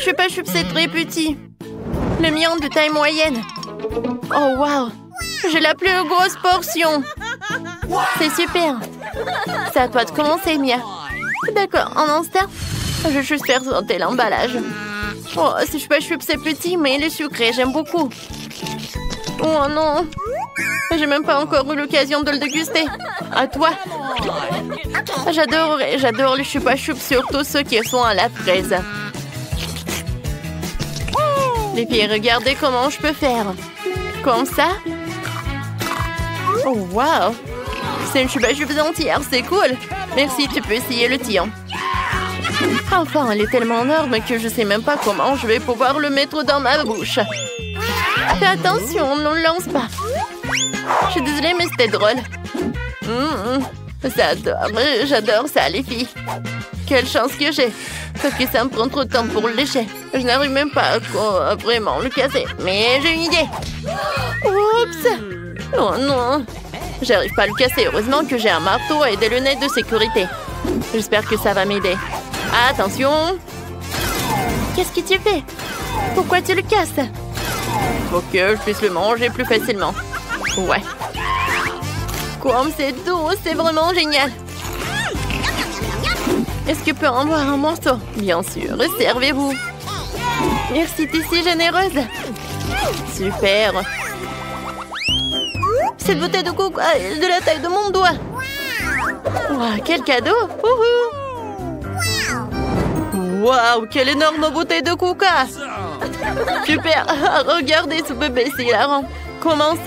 Chupa Chups, c'est très petit. Le mien de taille moyenne. Oh, wow. J'ai la plus grosse portion. C'est super. C'est à toi de commencer, Mia. D'accord, en instant, je vais juste faire sauter l'emballage. Oh, ce Chupa Chups, c'est petit, mais il est sucré. J'aime beaucoup. Oh non. J'ai même pas encore eu l'occasion de le déguster. À toi. J'adore les Chupa Chups, surtout ceux qui sont à la fraise. Les filles, regardez comment je peux faire. Comme ça. Oh, wow. C'est une Chupa Chups entière, c'est cool. Merci, tu peux essayer le tien. Enfin, elle est tellement énorme que je sais même pas comment je vais pouvoir le mettre dans ma bouche. Fais attention, ne le lance pas. Je suis désolée, mais c'était drôle. J'adore ça, les filles. Quelle chance que j'ai. Parce que ça me prend trop de temps pour le lécher. Je n'arrive même pas à vraiment le casser. Mais j'ai une idée. Oups. Oh non. J'arrive pas à le casser. Heureusement que j'ai un marteau et des lunettes de sécurité. J'espère que ça va m'aider. Attention. Qu'est-ce que tu fais? Pourquoi tu le casses? Pour que je puisse le manger plus facilement. Ouais. Comme c'est doux, c'est vraiment génial. Est-ce que je peux en avoir un morceau? Bien sûr, servez-vous. Merci, t'es si généreuse. Super. Cette bouteille de coco est de la taille de mon doigt. Wow, quel cadeau. Waouh, quelle énorme bouteille de coca. Super. Regardez ce bébé, c'est hilarant. Commence.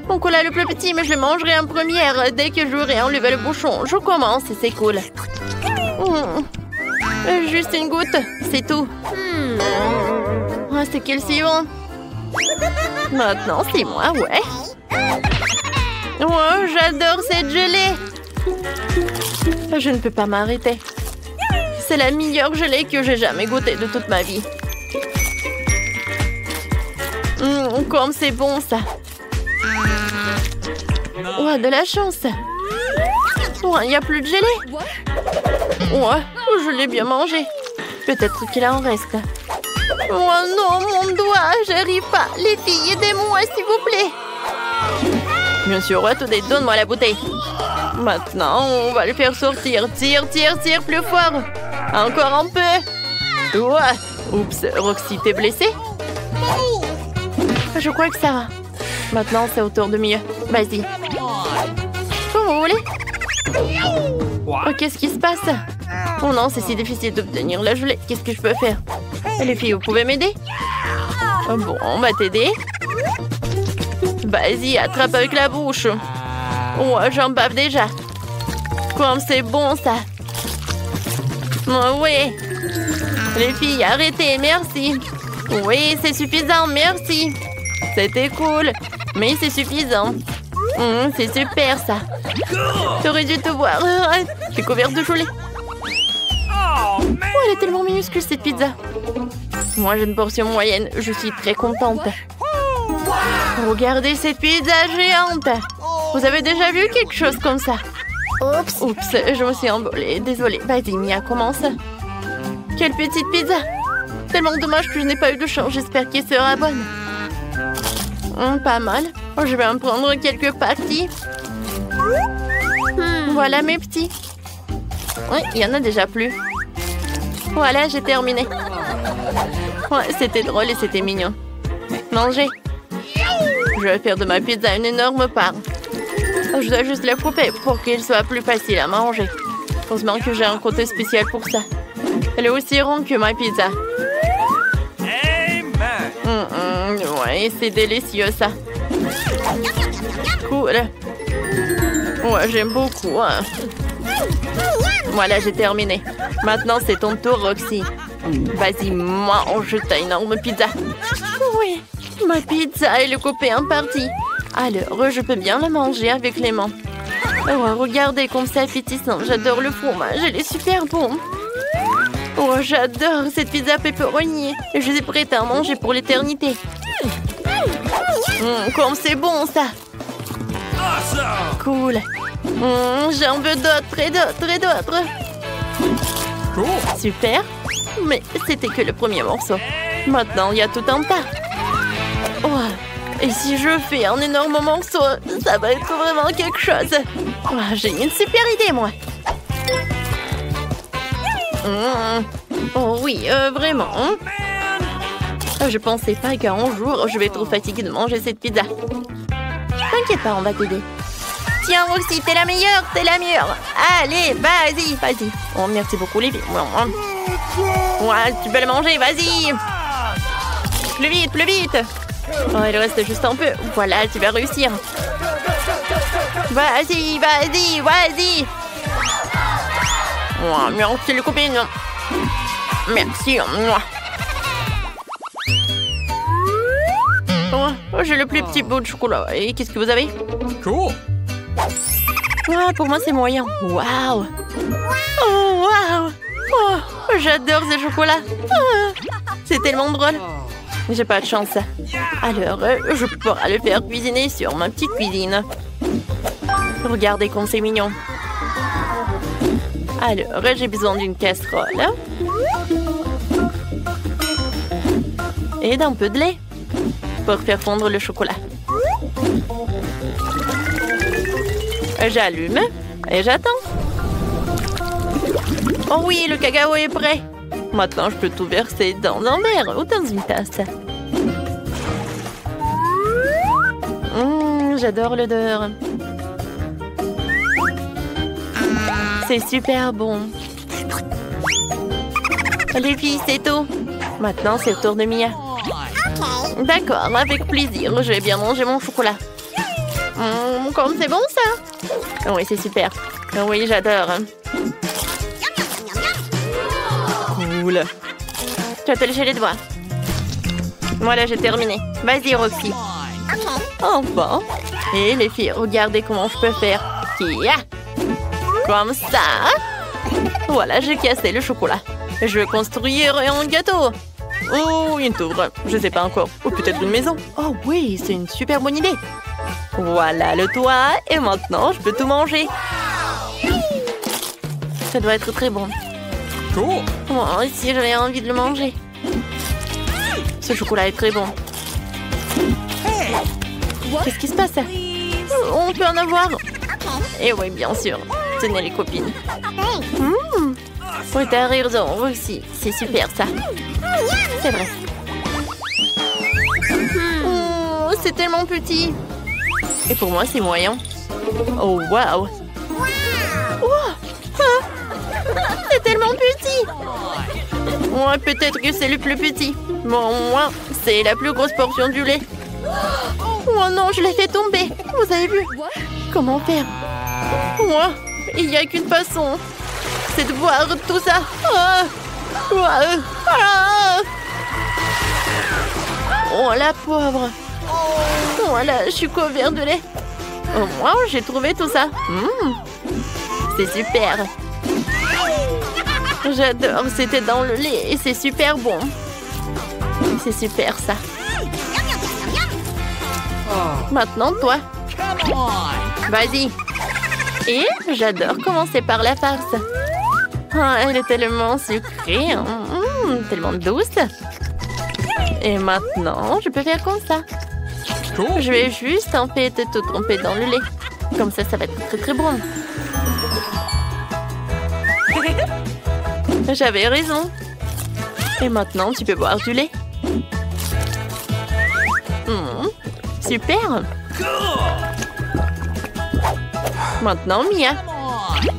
Mon cola le plus petit, mais je le mangerai en première dès que j'aurai enlevé le bouchon. Je commence, c'est cool. Juste une goutte, c'est tout. C'est quel suivant? Maintenant, c'est moi, ouais. Oh, j'adore cette gelée. Je ne peux pas m'arrêter. C'est la meilleure gelée que j'ai jamais goûtée de toute ma vie. Comme c'est bon, ça. Ouais, de la chance. Ouais, il n'y a plus de gelée. Ouais, je l'ai bien mangé. Peut-être qu'il en reste. Oh non, mon doigt, j'arrive pas. Les filles, aidez-moi, s'il vous plaît. Bien sûr, ouais, tout donne-moi la bouteille. Maintenant, on va le faire sortir. Tire, tire, tire plus fort. Encore un peu. Ouais. Oups, Roxy, t'es blessée? Je crois que ça va. Maintenant, c'est au tour de Mia. Vas-y. Comme vous voulez. Oh, qu'est-ce qui se passe? Oh non, c'est si difficile d'obtenir la gelée. Qu'est-ce que je peux faire? Et les filles, vous pouvez m'aider? Oh, bon, on va t'aider. Vas-y, attrape avec la bouche. Oh, j'en bave déjà. Comme c'est bon, ça. Oh, oui. Les filles, arrêtez, merci. Oui, c'est suffisant, merci. C'était cool, mais c'est suffisant. C'est super, ça. T'aurais dû te voir. T'es couverte de gelée. Oh, elle est tellement minuscule, cette pizza. Moi, j'ai une portion moyenne. Je suis très contente. Regardez cette pizza géante. Vous avez déjà vu quelque chose comme ça? Oups, je me suis embolée. Désolée. Vas-y, Mia, commence. Quelle petite pizza. Tellement dommage que je n'ai pas eu de chance. J'espère qu'elle sera bonne. Pas mal. Je vais en prendre quelques parties. Voilà mes petits. Oui, il y en a déjà plus. Voilà, j'ai terminé. Ouais, c'était drôle et c'était mignon. Mangez. Je vais faire de ma pizza une énorme part. Je dois juste la couper pour qu'elle soit plus facile à manger. Heureusement que j'ai un côté spécial pour ça. Elle est aussi ronde que ma pizza. Ouais, c'est délicieux, ça. Cool. Ouais, j'aime beaucoup. Voilà, j'ai terminé. Maintenant, c'est ton tour, Roxy. Vas-y, mange ta énorme pizza. Oui, ma pizza, elle est coupée en partie. Alors, je peux bien la manger avec les mains. Oh, regardez comme c'est appétissant. J'adore le fromage, elle est super bon. Oh, j'adore cette pizza pepperoni. Je suis prête à en manger pour l'éternité. Comme c'est bon, ça. Cool. J'en veux d'autres et d'autres et d'autres. Super. Mais c'était que le premier morceau. Maintenant, il y a tout un tas. Oh. Et si je fais un énorme morceau, ça va être vraiment quelque chose. Oh, j'ai une super idée, moi. Oh oui, vraiment. Je pensais pas qu'un jour, je vais être trop fatiguée de manger cette pizza. T'inquiète pas, on va t'aider. Tiens, Roxy, t'es la meilleure, t'es la meilleure. Allez, vas-y, vas-y. Oh, merci beaucoup, les filles. Ouais, tu peux le manger, vas-y. Plus vite, plus vite. Oh, il reste juste un peu. Voilà, tu vas réussir. Vas-y, vas-y, vas-y. Oh, merci, les copines. Merci. Oh, j'ai le plus petit bout de chocolat. Et qu'est-ce que vous avez? Cool. Ah, pour moi, c'est moyen. Waouh. Oh, waouh. Oh, j'adore ce chocolat. C'est tellement drôle. J'ai pas de chance. Alors, je pourrais le faire cuisiner sur ma petite cuisine. Regardez comme c'est mignon. Alors, j'ai besoin d'une casserole. Et d'un peu de lait pour faire fondre le chocolat. J'allume et j'attends. Oh oui, le cacao est prêt. Maintenant, je peux tout verser dans un verre ou dans une tasse. J'adore l'odeur. C'est super bon. Les filles, c'est tout. Maintenant, c'est le tour de Mia. D'accord, avec plaisir. Je vais bien manger mon chocolat. Comme c'est bon, ça. Oui, c'est super. Oui, j'adore. Cool. Tu vas te lécher les doigts. Voilà, j'ai terminé. Vas-y, Roxy. Enfin. Et les filles, regardez comment je peux faire. Comme ça. Voilà, j'ai cassé le chocolat. Je vais construire un gâteau. Oh, une tour. Je sais pas encore. Ou peut-être une maison. Oh oui, c'est une super bonne idée. Voilà le toit. Et maintenant, je peux tout manger. Ça doit être très bon. Cool. Moi aussi, j'avais envie de le manger. Ce chocolat est très bon. Qu'est-ce qui se passe? On peut en avoir? Et oui, bien sûr. Tenez les copines. Oui, t'as raison aussi. C'est super ça. C'est vrai. C'est tellement petit. Et pour moi, c'est moyen. Oh, waouh. C'est tellement petit. Ouais, peut-être que c'est le plus petit. Bon, moi, c'est la plus grosse portion du lait. Oh non, je l'ai fait tomber. Vous avez vu? Comment faire? Moi, il n'y a qu'une façon. C'est de boire tout ça. Oh, la pauvre. Voilà, je suis couvert de lait. Au moins, j'ai trouvé tout ça. C'est super. J'adore, c'était dans le lait et c'est super bon. C'est super ça. Maintenant, toi. Vas-y. Et j'adore commencer par la farce. Elle est tellement sucrée. Tellement douce. Et maintenant, je peux faire comme ça. Je vais juste en fait tout tremper dans le lait. Comme ça, ça va être très très bon. J'avais raison. Et maintenant, tu peux boire du lait. Super. Maintenant, Mia.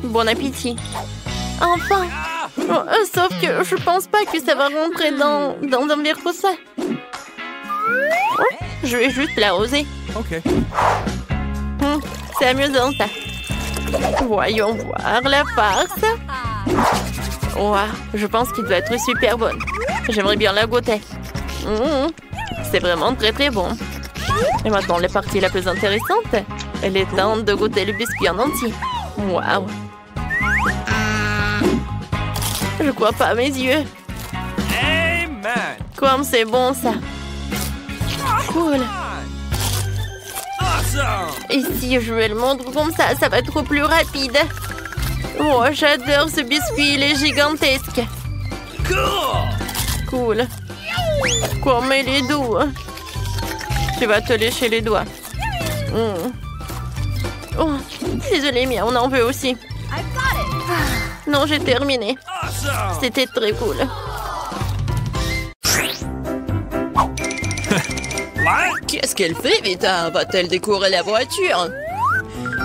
Bon appétit. Enfin. Sauf que je pense pas que ça va rentrer dans un verre pour ça. Je vais juste l'arroser. Ok. C'est amusant ça. Voyons voir la farce. Wow, je pense qu'il doit être super bonne. J'aimerais bien la goûter. C'est vraiment très très bon. Et maintenant, la partie la plus intéressante. Elle est temps de goûter le biscuit en entier. Waouh. Je crois pas à mes yeux. Amen. Comme c'est bon ça. Cool. Awesome. Et si je vais le montrer comme ça, ça va être plus rapide. Oh, j'adore ce biscuit, il est gigantesque. Cool. Quoi, mais les doigts. Tu vas te lécher les doigts. Oh, désolé, Mia, on en veut aussi. Non, j'ai terminé. C'était très cool. Qu'est-ce qu'elle fait, Vita? Va-t-elle décorer la voiture?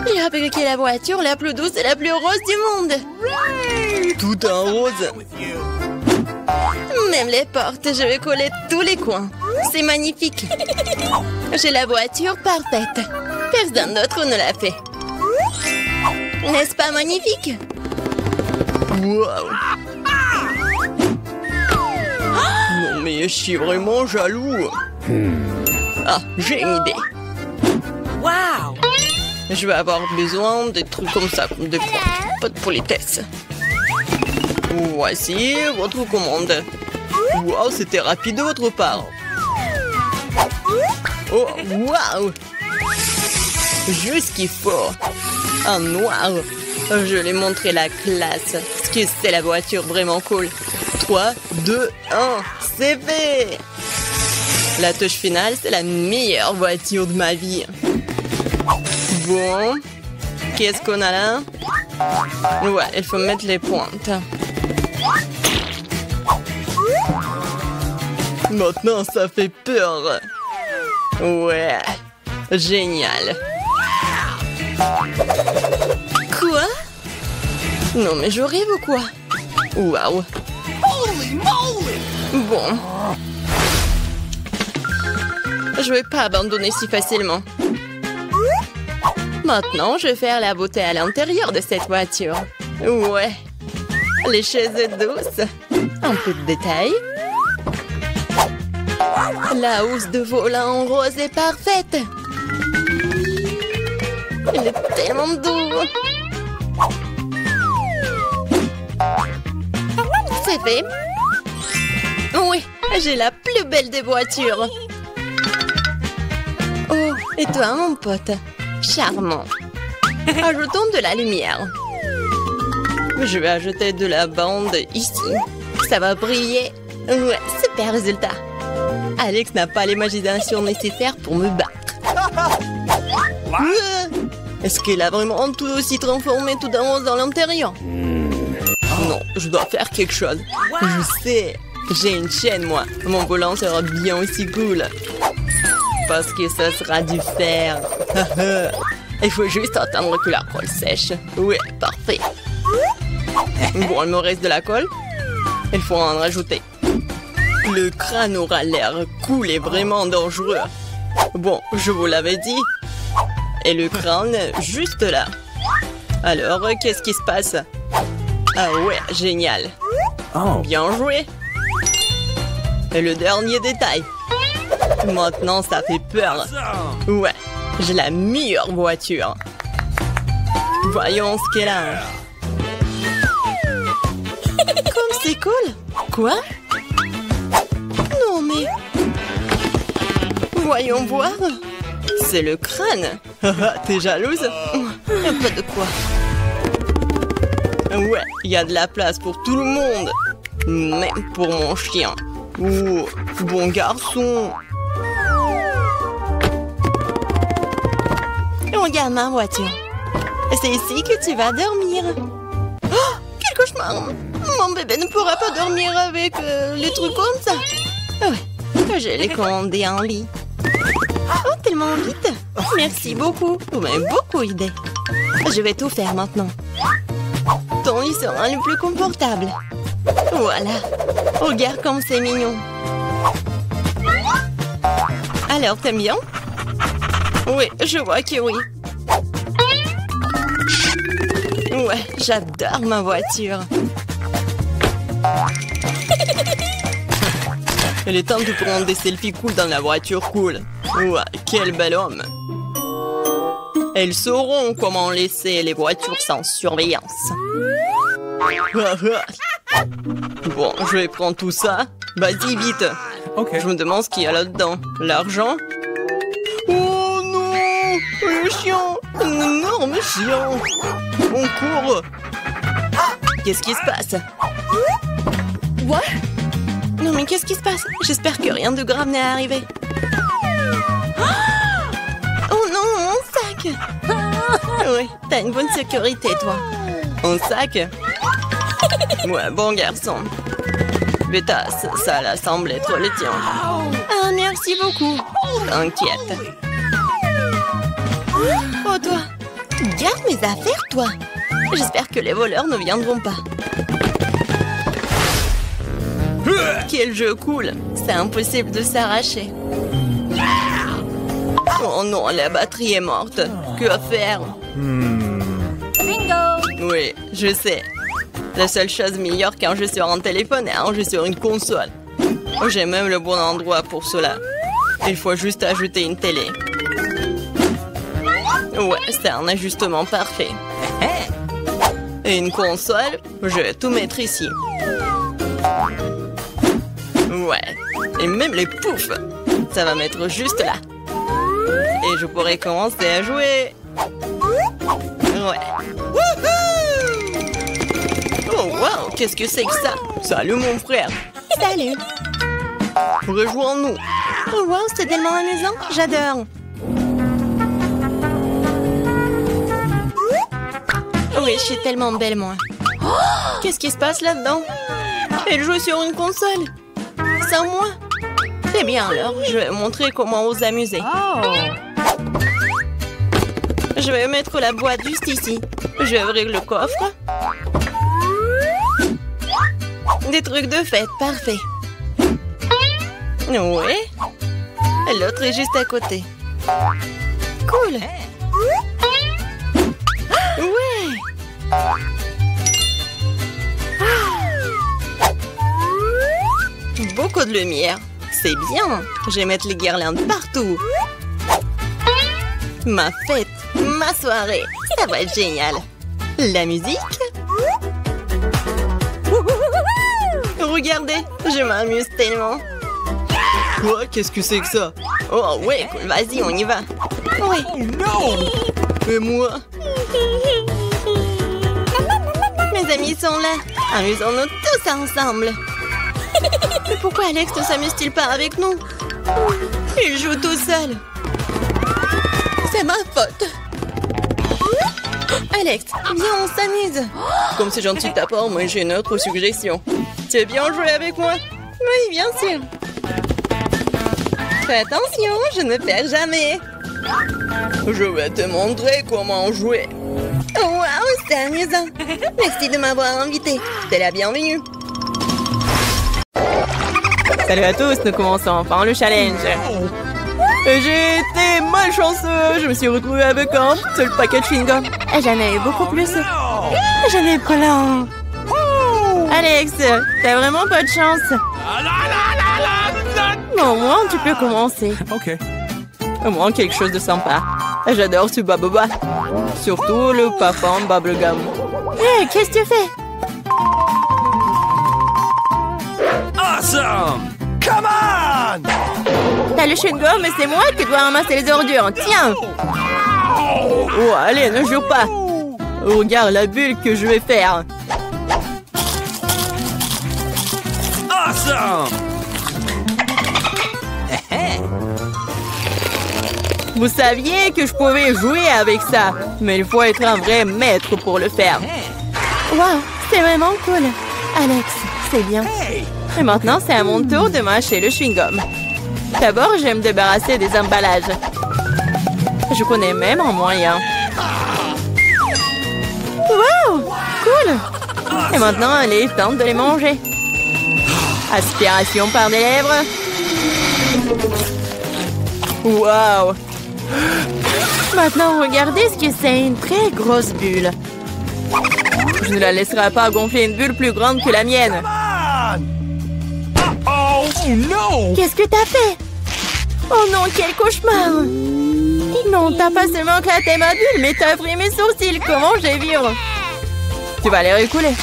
J'ai fabriqué la voiture la plus douce et la plus rose du monde. Tout en rose. Même les portes, je vais coller tous les coins. C'est magnifique. J'ai la voiture parfaite. Personne d'autre ne l'a fait. N'est-ce pas magnifique? Wow. Non mais je suis vraiment jaloux. Ah, j'ai une idée. Wow. Je vais avoir besoin de trucs comme ça, comme de points. Pas de politesse. Voici votre commande. Wow, c'était rapide de votre part. Oh, wow. Juste ce qu'il faut. En noir. Je vais montrer la classe. Parce que c'est la voiture vraiment cool. 3, 2, 1. C'est fait. La touche finale, c'est la meilleure voiture de ma vie. Bon. Qu'est-ce qu'on a là? Ouais, il faut mettre les pointes. Maintenant, ça fait peur. Ouais. Génial. Quoi? Non, mais je rêve ou quoi? Waouh. Bon. Je vais pas abandonner si facilement. Maintenant, je vais faire la beauté à l'intérieur de cette voiture. Ouais. Les chaises douces. Un peu de détails. La housse de volant en rose est parfaite. Il est tellement doux. C'est fait. Oui, j'ai la plus belle des voitures. Oh, et toi, mon pote? Charmant. Ajoutons de la lumière. Je vais ajouter de la bande ici. Ça va briller. Ouais, super résultat. Alex n'a pas l'imagination nécessaire pour me battre. Est-ce qu'il a vraiment tout aussi transformé tout en rose dans l'intérieur? Non, je dois faire quelque chose. Je sais. J'ai une chaîne, moi. Mon volant sera bien aussi cool. Parce que ça sera du fer. Il faut juste attendre que la colle sèche. Oui, parfait. Bon, il me reste de la colle. Il faut en rajouter. Le crâne aura l'air cool et vraiment dangereux. Bon, je vous l'avais dit. Et le crâne, juste là. Alors, qu'est-ce qui se passe? Ah ouais, génial. Bien joué. Et le dernier détail. Maintenant, ça fait peur. Ouais, j'ai la meilleure voiture. Voyons ce qu'elle a. Comme c'est cool. Quoi? Non, mais... Voyons voir. C'est le crâne. T'es jalouse? Pas de quoi. Ouais, il y a de la place pour tout le monde. Même pour mon chien. Oh, bon garçon. Regarde ma voiture. C'est ici que tu vas dormir. Oh, quel cauchemar. Mon bébé ne pourra pas dormir avec les trucs comme ça. Ouais, je l'ai commandé en lit. Oh, tellement vite. Merci beaucoup. Vous m'avez beaucoup aidé. Je vais tout faire maintenant. Ton lit sera le plus confortable. Voilà. Regarde comme c'est mignon. Alors, t'aimes bien? Oui, je vois que oui. Ouais, j'adore ma voiture. Il est temps de prendre des selfies cool dans la voiture cool. Ouais, quel bel homme. Elles sauront comment laisser les voitures sans surveillance. Bon, je vais prendre tout ça. Vas-y, vite. Okay. Je me demande ce qu'il y a là-dedans. L'argent? Oh non! Le chien! Un énorme chien! On court! Qu'est-ce qui se passe? Non mais qu'est-ce qui se passe? J'espère que rien de grave n'est arrivé. Oh non, mon sac! Oui, t'as une bonne sécurité, toi. Mon sac? Ouais, bon garçon. Beta, ça là semble être le tien. Ah, merci beaucoup. T'inquiète. Oh, toi. Garde mes affaires, toi. J'espère que les voleurs ne viendront pas. Quel jeu cool. C'est impossible de s'arracher. Oh non, la batterie est morte. Que faire? Bingo! Oui, je sais. La seule chose meilleure qu'un jeu sur un téléphone est un jeu sur une console. J'ai même le bon endroit pour cela. Il faut juste ajouter une télé. Ouais, c'est un ajustement parfait. Et une console, je vais tout mettre ici. Ouais, et même les poufs. Ça va mettre juste là. Et je pourrais commencer à jouer. Ouais. Oh, wow, qu'est-ce que c'est que ça? Salut, mon frère. Salut. Rejoins-nous. Oh, wow, c'est tellement amusant. J'adore. Oui, je suis tellement belle, moi. Qu'est-ce qui se passe là-dedans? Elle joue sur une console. Sans moi. Très bien, alors. Je vais montrer comment vous amuser. Je vais mettre la boîte juste ici. Je vais ouvrir le coffre. Des trucs de fête, parfait. Oui. L'autre est juste à côté. Cool. Ouais. Beaucoup de lumière. C'est bien. Je vais mettre les guirlandes partout. Ma fête, ma soirée. Ça va être génial. La musique. Regardez, je m'amuse tellement. Quoi? Qu'est-ce que c'est que ça? Oh ouais, cool. Vas-y, on y va. Oui. Oh non! Et moi? Mes amis sont là. Amusons-nous tous ensemble. Mais pourquoi Alex ne s'amuse-t-il pas avec nous? Il joue tout seul. C'est ma faute. Alex, viens, on s'amuse. Comme c'est gentil de ta part, moi j'ai une autre suggestion. Tu veux bien jouer avec moi? Oui, bien sûr. Fais attention, je ne perds jamais. Je vais te montrer comment jouer. Oh, wow, c'est amusant. Merci de m'avoir invité. T'es la bienvenue. Salut à tous, nous commençons enfin le challenge. J'ai été malchanceux. Je me suis retrouvée avec un seul paquet de chewing-gum. J'en ai eu beaucoup plus. J'en ai plein. Alex, t'as vraiment pas de chance. Bon, au moins, tu peux commencer. Ok. Au moins, quelque chose de sympa. J'adore ce baboba. Surtout le parfum bubblegum. Hé, qu'est-ce que tu fais? Awesome! Come on! T'as le chewing-gum, mais c'est moi qui dois ramasser les ordures. Tiens! Oh, allez, ne jure pas. Regarde la bulle que je vais faire. Awesome! Vous saviez que je pouvais jouer avec ça, mais il faut être un vrai maître pour le faire. Wow, c'est vraiment cool. Alex, c'est bien. Et maintenant, c'est à mon tour de mâcher le chewing-gum. D'abord, je vais me débarrasser des emballages. Je connais même un moyen. Wow, cool. Et maintenant, il est temps de les manger. Aspiration par des lèvres. Wow. Maintenant, regardez ce que c'est, une très grosse bulle. Je ne la laisserai pas gonfler une bulle plus grande que la mienne. Oh non! Qu'est-ce que t'as fait? Oh non, quel cauchemar! Non, t'as pas seulement éclaté ma bulle, mais t'as pris mes sourcils. Comment je vais vivre? Tu vas les récouler.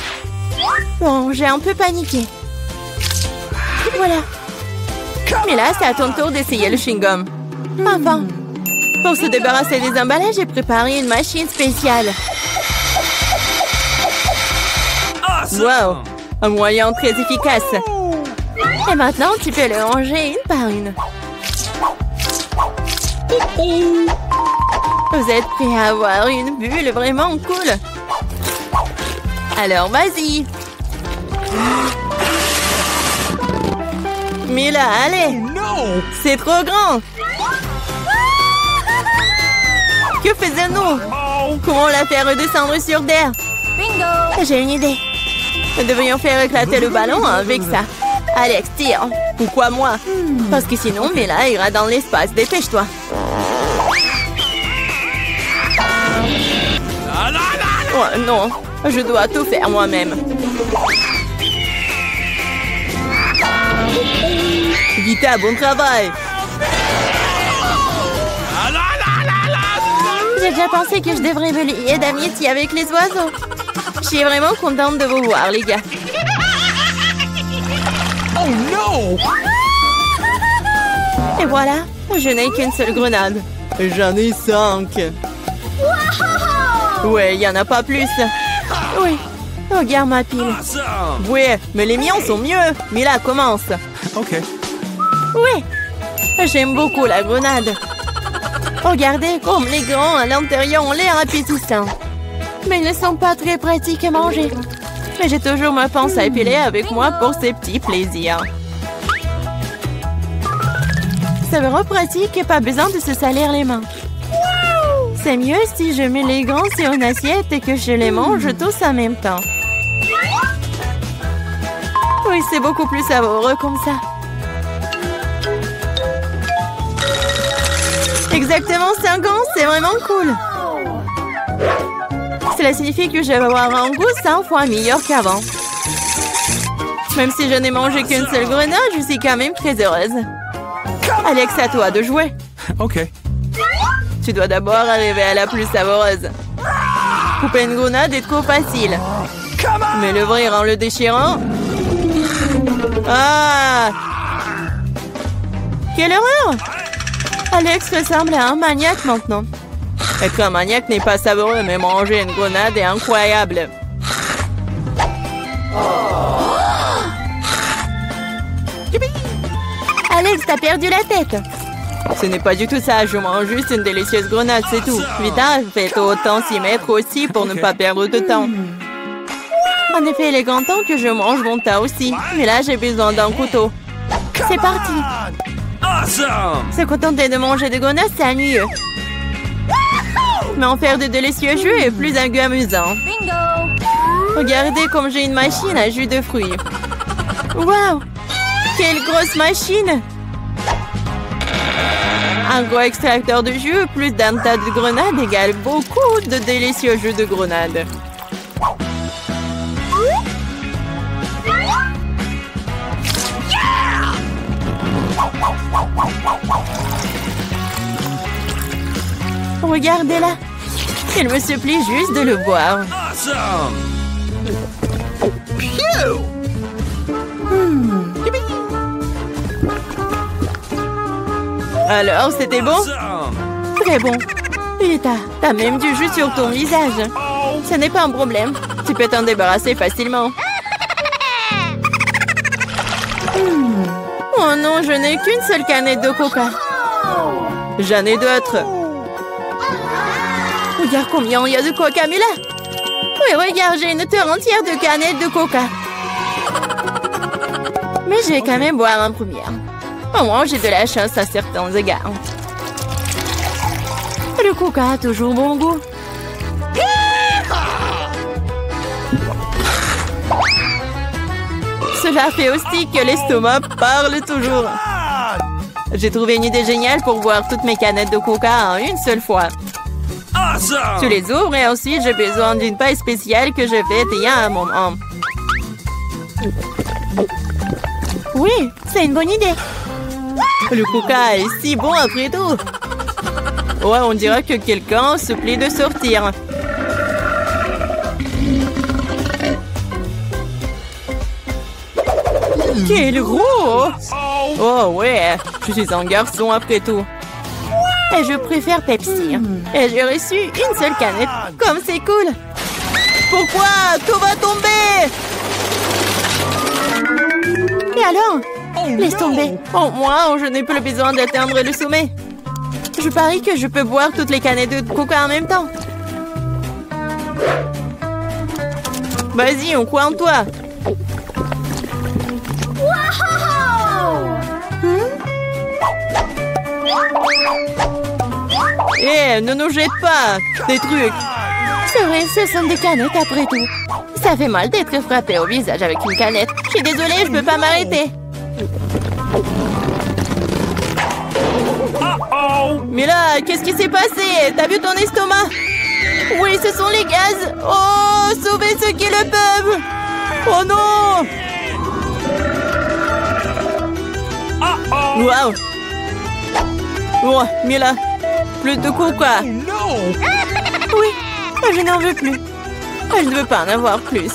Bon, j'ai un peu paniqué. Voilà. Mais là, c'est à ton tour d'essayer le chewing-gum. Enfin. Pour se débarrasser des emballages, j'ai préparé une machine spéciale. Awesome! Wow! Un moyen très efficace. Et maintenant, tu peux le ranger une par une. Vous êtes prêts à avoir une bulle vraiment cool? Alors, vas-y. Mais là, allez. No! C'est trop grand. Que faisons-nous? Comment la faire redescendre sur terre? Bingo! J'ai une idée. Nous devrions faire éclater le ballon avec ça. Alex, tire. Pourquoi moi? Parce que sinon, Mela ira dans l'espace. Dépêche-toi. Oh non, je dois tout faire moi-même. Vita, bon travail. J'ai déjà pensé que je devrais me lier d'amitié avec les oiseaux. Je suis vraiment contente de vous voir, les gars. Oh no! Et voilà, je n'ai qu'une seule grenade. J'en ai 5. Ouais, il n'y en a pas plus. Oui, regarde ma pile. Awesome! Ouais, mais les miens sont mieux. Mila, commence. Okay. Oui, j'aime beaucoup la grenade. Regardez comme les grands à l'intérieur ont l'air appétissants. Mais ils ne sont pas très pratiques à manger. Mais j'ai toujours ma pince à épiler avec moi pour ces petits plaisirs. C'est vraiment pratique et pas besoin de se salir les mains. C'est mieux si je mets les grands sur une assiette et que je les mange tous en même temps. Oui, c'est beaucoup plus savoureux comme ça. Exactement 5 ans, c'est vraiment cool. Cela signifie que je vais avoir un goût 100 fois meilleur qu'avant. Même si je n'ai mangé qu'une seule grenade, je suis quand même très heureuse. Alex, à toi de jouer. Okay. Tu dois d'abord arriver à la plus savoureuse. Couper une grenade est trop facile. Mais l'ouvrir en le déchirant... Ah! Quelle horreur! Alex ressemble à un maniaque maintenant. Être un maniaque n'est pas savoureux, mais manger une grenade est incroyable. Alex, t'as perdu la tête. Ce n'est pas du tout ça, je mange juste une délicieuse grenade, c'est tout. Vita, faites autant s'y mettre aussi pour ne pas perdre de temps. En effet, il est grand temps que je mange mon tas aussi. Mais là, j'ai besoin d'un couteau. C'est parti. Awesome! Se contenter de manger des grenades, c'est ennuyeux. Mais en faire de délicieux jus est plus un goût amusant. Regardez comme j'ai une machine à jus de fruits. Waouh! Quelle grosse machine! Un gros extracteur de jus plus d'un tas de grenades égale beaucoup de délicieux jus de grenades. Regardez-la. Il me supplie juste de le boire. Awesome! Alors, c'était bon? Awesome! Très bon. Vita, t'as même du jus sur ton visage. Ce n'est pas un problème. Tu peux t'en débarrasser facilement. Oh non, je n'ai qu'une seule canette de coca. J'en ai d'autres. Regarde combien il y a de coca, mais là. Oui, regarde, j'ai une terre entière de canettes de coca. Mais je vais quand même boire en première. Au moins, j'ai de la chance à certains égards. Le coca a toujours bon goût. Cela fait aussi que l'estomac parle toujours. J'ai trouvé une idée géniale pour boire toutes mes canettes de coca en une seule fois. Awesome! Tu les ouvres et ensuite j'ai besoin d'une paille spéciale que je fais il y a un moment. Oui, c'est une bonne idée. Le coca est si bon après tout. Ouais, on dirait que quelqu'un se plaît de sortir. Quel gros! Oh ouais, je suis un garçon après tout. Et je préfère Pepsi. Et j'ai reçu une seule canette. Comme c'est cool. Pourquoi? Tout va tomber! Et alors? Laisse tomber. Oh, moi, je n'ai plus besoin d'atteindre le sommet. Je parie que je peux boire toutes les canettes de coca en même temps. Vas-y, on croit en toi. Hé, ne nous jette pas des trucs. C'est vrai, ce sont des canettes après tout. Ça fait mal d'être frappé au visage avec une canette. Je suis désolée, je peux pas m'arrêter. Mais là, qu'est-ce qui s'est passé? T'as vu ton estomac? Oui, ce sont les gaz. Oh, sauvez ceux qui le peuvent. Oh non! Waouh! Oh, Mila, plus de coca. Oui, je n'en veux plus. Je ne veux pas en avoir plus.